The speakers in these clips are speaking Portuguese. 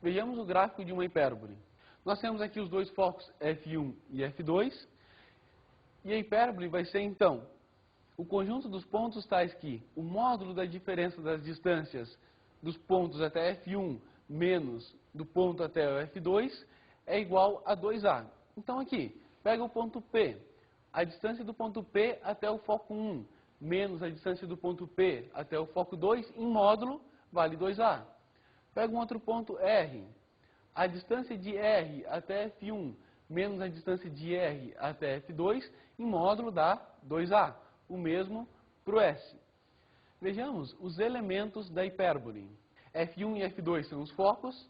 Vejamos o gráfico de uma hipérbole. Nós temos aqui os dois focos F1 e F2. E a hipérbole vai ser, então, o conjunto dos pontos tais que o módulo da diferença das distâncias dos pontos até F1 menos do ponto até o F2 é igual a 2A. Então, aqui, pega o ponto P. A distância do ponto P até o foco 1 menos a distância do ponto P até o foco 2 em módulo vale 2A. Pega um outro ponto R. A distância de R até F1 menos a distância de R até F2 em módulo dá 2A. O mesmo para o S. Vejamos os elementos da hipérbole. F1 e F2 são os focos,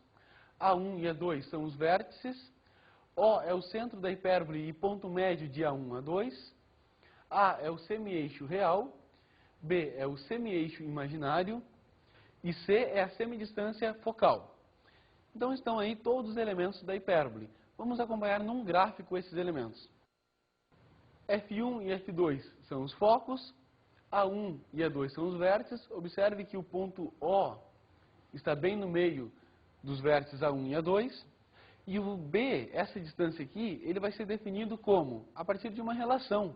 A1 e A2 são os vértices, O é o centro da hipérbole e ponto médio de A1 a 2, A é o semi-eixo real, B é o semi-eixo imaginário e C é a semidistância focal. Então estão aí todos os elementos da hipérbole. Vamos acompanhar num gráfico esses elementos. F1 e F2 são os focos, A1 e A2 são os vértices. Observe que o ponto O está bem no meio dos vértices A1 e A2. E o B, essa distância aqui, ele vai ser definido como? A partir de uma relação,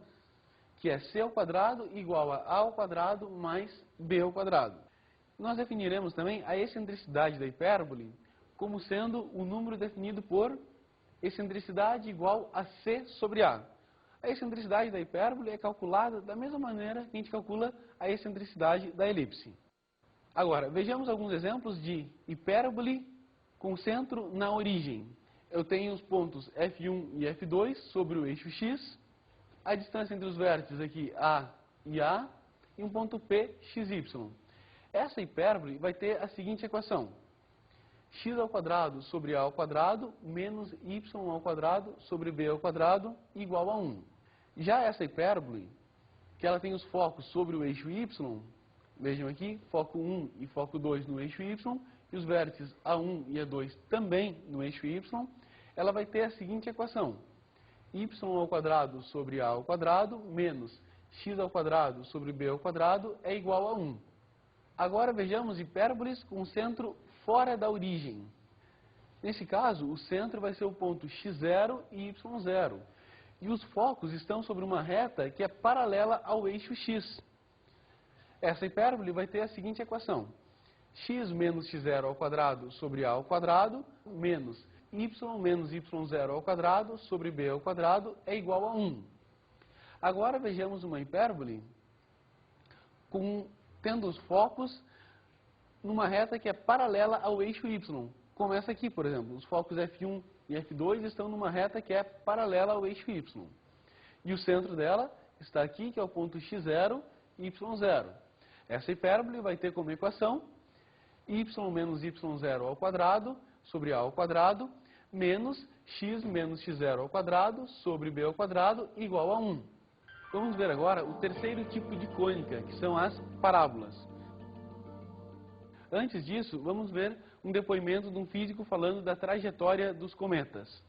que é C ao quadrado igual a A ao quadrado mais B ao quadrado. Nós definiremos também a excentricidade da hipérbole como sendo o número definido por excentricidade igual a C sobre A. A excentricidade da hipérbole é calculada da mesma maneira que a gente calcula a excentricidade da elipse. Agora, vejamos alguns exemplos de hipérbole com centro na origem. Eu tenho os pontos F1 e F2 sobre o eixo X, a distância entre os vértices aqui A e um ponto P, XY. Essa hipérbole vai ter a seguinte equação: x ao quadrado sobre a ao quadrado menos y ao quadrado sobre b ao quadrado igual a 1. Já essa hipérbole, que ela tem os focos sobre o eixo y, vejam aqui, foco 1 e foco 2 no eixo y, e os vértices A1 e A2 também no eixo y, ela vai ter a seguinte equação: y ao quadrado sobre a ao quadrado menos x ao quadrado sobre b ao quadrado é igual a 1. Agora vejamos hipérboles com centro fora da origem. Nesse caso, o centro vai ser o ponto x0 e y0. E os focos estão sobre uma reta que é paralela ao eixo x. Essa hipérbole vai ter a seguinte equação: x menos x0 ao quadrado sobre a ao quadrado menos y menos y0 ao quadrado sobre b ao quadrado é igual a 1. Agora vejamos uma hipérbole tendo os focos numa reta que é paralela ao eixo y. Como essa aqui, por exemplo. Os focos F1 e F2 estão numa reta que é paralela ao eixo y. E o centro dela está aqui, que é o ponto x0 e y0. Essa hipérbole vai ter como equação y menos y0 ao quadrado sobre a ao quadrado menos x menos x0 ao quadrado sobre b ao quadrado igual a 1. Vamos ver agora o terceiro tipo de cônica, que são as parábolas. Antes disso, vamos ver um depoimento de um físico falando da trajetória dos cometas.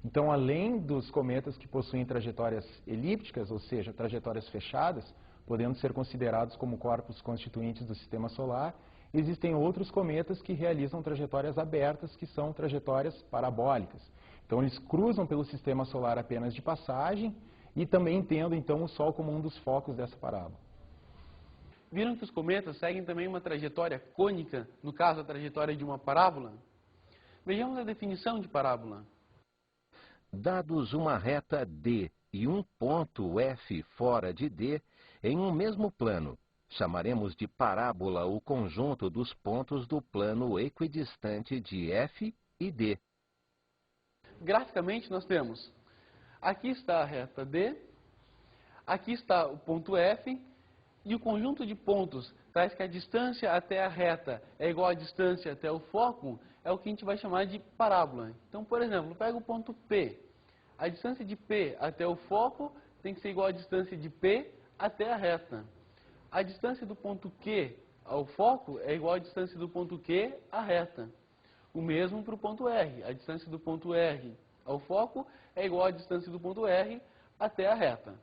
Então, além dos cometas que possuem trajetórias elípticas, ou seja, trajetórias fechadas, podendo ser considerados como corpos constituintes do sistema solar, existem outros cometas que realizam trajetórias abertas, que são trajetórias parabólicas. Então, eles cruzam pelo sistema solar apenas de passagem e também entendo, então, o Sol como um dos focos dessa parábola. Viram que os cometas seguem também uma trajetória cônica, no caso, a trajetória de uma parábola? Vejamos a definição de parábola. Dados uma reta D e um ponto F fora de D, em um mesmo plano, chamaremos de parábola o conjunto dos pontos do plano equidistante de F e D. Graficamente, nós temos, aqui está a reta D, aqui está o ponto F, e o conjunto de pontos tais que a distância até a reta é igual à distância até o foco, é o que a gente vai chamar de parábola. Então, por exemplo, pega o ponto P. A distância de P até o foco tem que ser igual à distância de P até a reta. A distância do ponto Q ao foco é igual à distância do ponto Q à reta. O mesmo para o ponto R. A distância do ponto R ao foco é igual à distância do ponto R até a reta.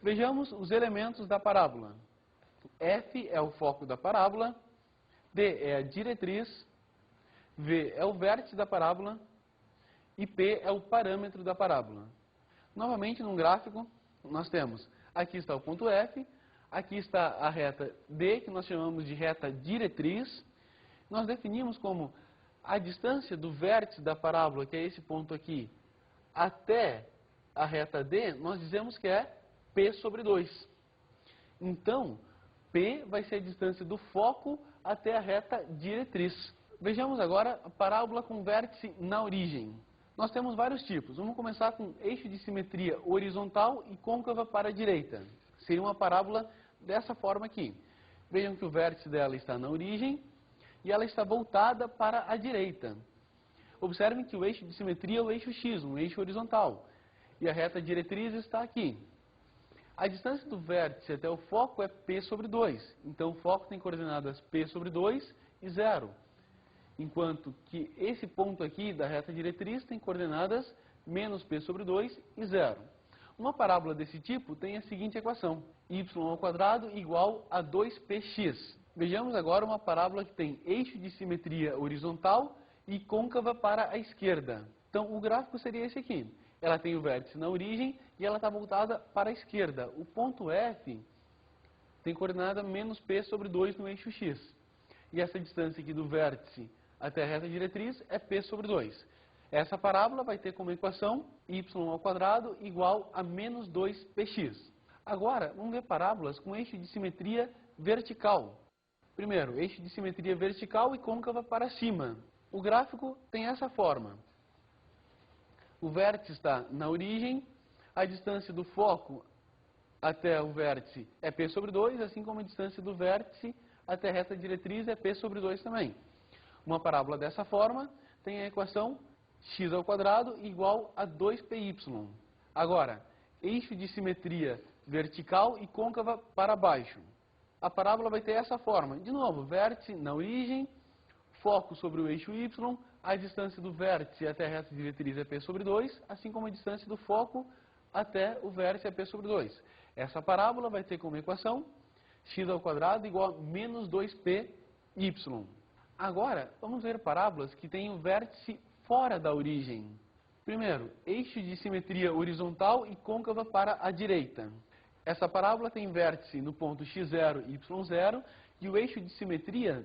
Vejamos os elementos da parábola. F é o foco da parábola, D é a diretriz, V é o vértice da parábola e P é o parâmetro da parábola. Novamente, num gráfico, nós temos, aqui está o ponto F, aqui está a reta D, que nós chamamos de reta diretriz. Nós definimos como a distância do vértice da parábola, que é esse ponto aqui, até a reta D, nós dizemos que é P sobre 2. Então, P vai ser a distância do foco até a reta diretriz. Vejamos agora a parábola com vértice na origem. Nós temos vários tipos. Vamos começar com eixo de simetria horizontal e côncava para a direita. Seria uma parábola dessa forma aqui. Vejam que o vértice dela está na origem e ela está voltada para a direita. Observem que o eixo de simetria é o eixo X, um eixo horizontal. E a reta diretriz está aqui. A distância do vértice até o foco é P sobre 2. Então, o foco tem coordenadas P sobre 2 e 0. Enquanto que esse ponto aqui da reta diretriz tem coordenadas menos P sobre 2 e 0. Uma parábola desse tipo tem a seguinte equação: y ao quadrado igual a 2px. Vejamos agora uma parábola que tem eixo de simetria horizontal e côncava para a esquerda. Então, o gráfico seria esse aqui. Ela tem o vértice na origem e ela está voltada para a esquerda. O ponto F tem coordenada menos P sobre 2 no eixo X. E essa distância aqui do vértice até a reta diretriz é P sobre 2. Essa parábola vai ter como equação y ao quadrado igual a menos 2px. Agora, vamos ver parábolas com eixo de simetria vertical. Primeiro, eixo de simetria vertical e côncava para cima. O gráfico tem essa forma. O vértice está na origem, a distância do foco até o vértice é P sobre 2, assim como a distância do vértice até a reta diretriz é P sobre 2 também. Uma parábola dessa forma tem a equação x ao quadrado igual a 2py. Agora, eixo de simetria vertical e côncava para baixo. A parábola vai ter essa forma. De novo, vértice na origem, foco sobre o eixo y, a distância do vértice até a reta diretriz é P sobre 2, assim como a distância do foco até o vértice é P sobre 2. Essa parábola vai ter como equação x ao quadrado igual a menos 2py. Agora, vamos ver parábolas que têm o vértice fora da origem. Primeiro, eixo de simetria horizontal e côncava para a direita. Essa parábola tem vértice no ponto x0 e y0 e o eixo de simetria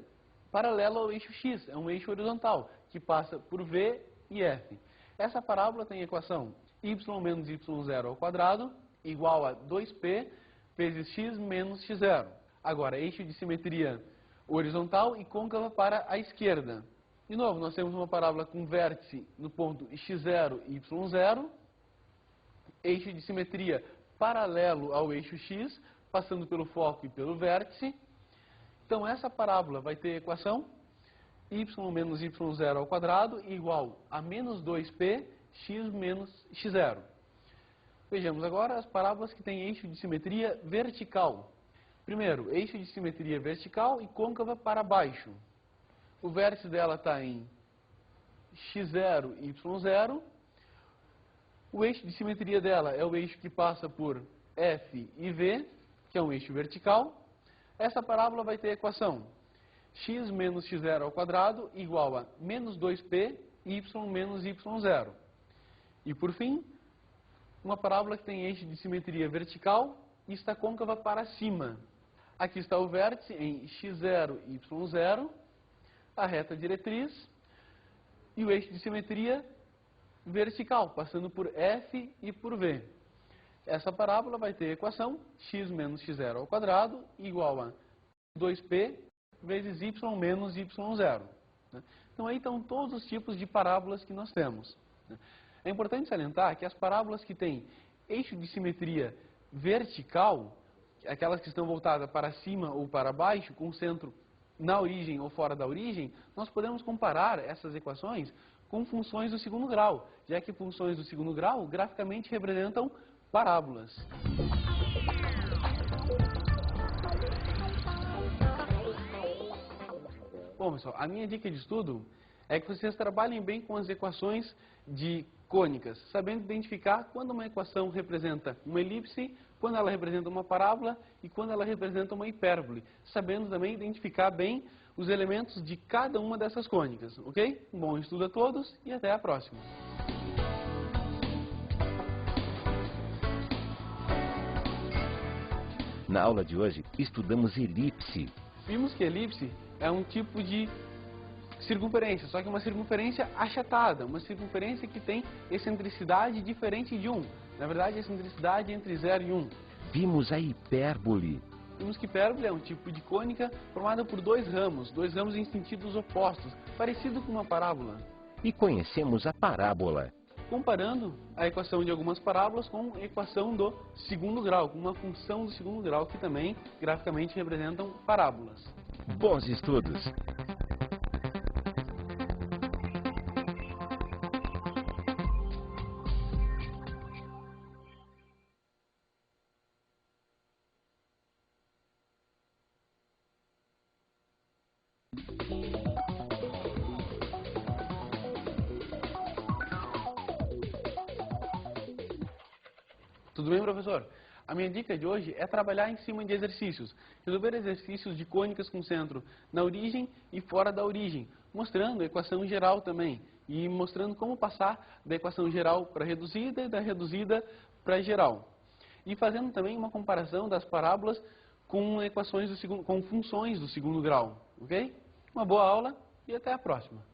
paralelo ao eixo x, é um eixo horizontal, que passa por V e F. Essa parábola tem a equação y menos y0 ao quadrado igual a 2p vezes x menos x0. Agora, eixo de simetria horizontal e côncava para a esquerda. De novo, nós temos uma parábola com vértice no ponto x0 e y0, eixo de simetria paralelo ao eixo x, passando pelo foco e pelo vértice. Então, essa parábola vai ter a equação y menos y0 ao quadrado igual a menos 2p x menos x0. Vejamos agora as parábolas que têm eixo de simetria vertical. Primeiro, eixo de simetria vertical e côncava para baixo. O vértice dela está em x0 e y0. O eixo de simetria dela é o eixo que passa por F e V, que é um eixo vertical. Essa parábola vai ter a equação x menos x0 ao quadrado igual a menos 2p y menos y0. E por fim, uma parábola que tem eixo de simetria vertical e está côncava para cima. Aqui está o vértice em x0 e y0, a reta diretriz e o eixo de simetria vertical, passando por F e por V. Essa parábola vai ter a equação x menos x0 ao quadrado igual a 2p vezes y menos y0. Então, aí estão todos os tipos de parábolas que nós temos. É importante salientar que as parábolas que têm eixo de simetria vertical, aquelas que estão voltadas para cima ou para baixo, com o centro na origem ou fora da origem, nós podemos comparar essas equações com funções do segundo grau, já que funções do segundo grau graficamente representam parábolas. Bom, pessoal, a minha dica de estudo é que vocês trabalhem bem com as equações de cônicas, sabendo identificar quando uma equação representa uma elipse, quando ela representa uma parábola e quando ela representa uma hipérbole, sabendo também identificar bem os elementos de cada uma dessas cônicas, ok? Um bom estudo a todos e até a próxima. Na aula de hoje, estudamos elipse. Vimos que elipse é um tipo de circunferência, só que uma circunferência achatada, uma circunferência que tem excentricidade diferente de 1. Na verdade, a excentricidade é entre 0 e 1. Vimos a hipérbole. Vimos que hipérbole é um tipo de cônica formada por dois ramos em sentidos opostos, parecido com uma parábola. E conhecemos a parábola. Comparando a equação de algumas parábolas com a equação do segundo grau, com uma função do segundo grau que também graficamente representam parábolas. Bons estudos! Tudo bem, professor? A minha dica de hoje é trabalhar em cima de exercícios. Resolver exercícios de cônicas com centro na origem e fora da origem, mostrando a equação geral também. E mostrando como passar da equação geral para reduzida e da reduzida para geral. E fazendo também uma comparação das parábolas com equações com funções do segundo grau. Ok? Uma boa aula e até a próxima.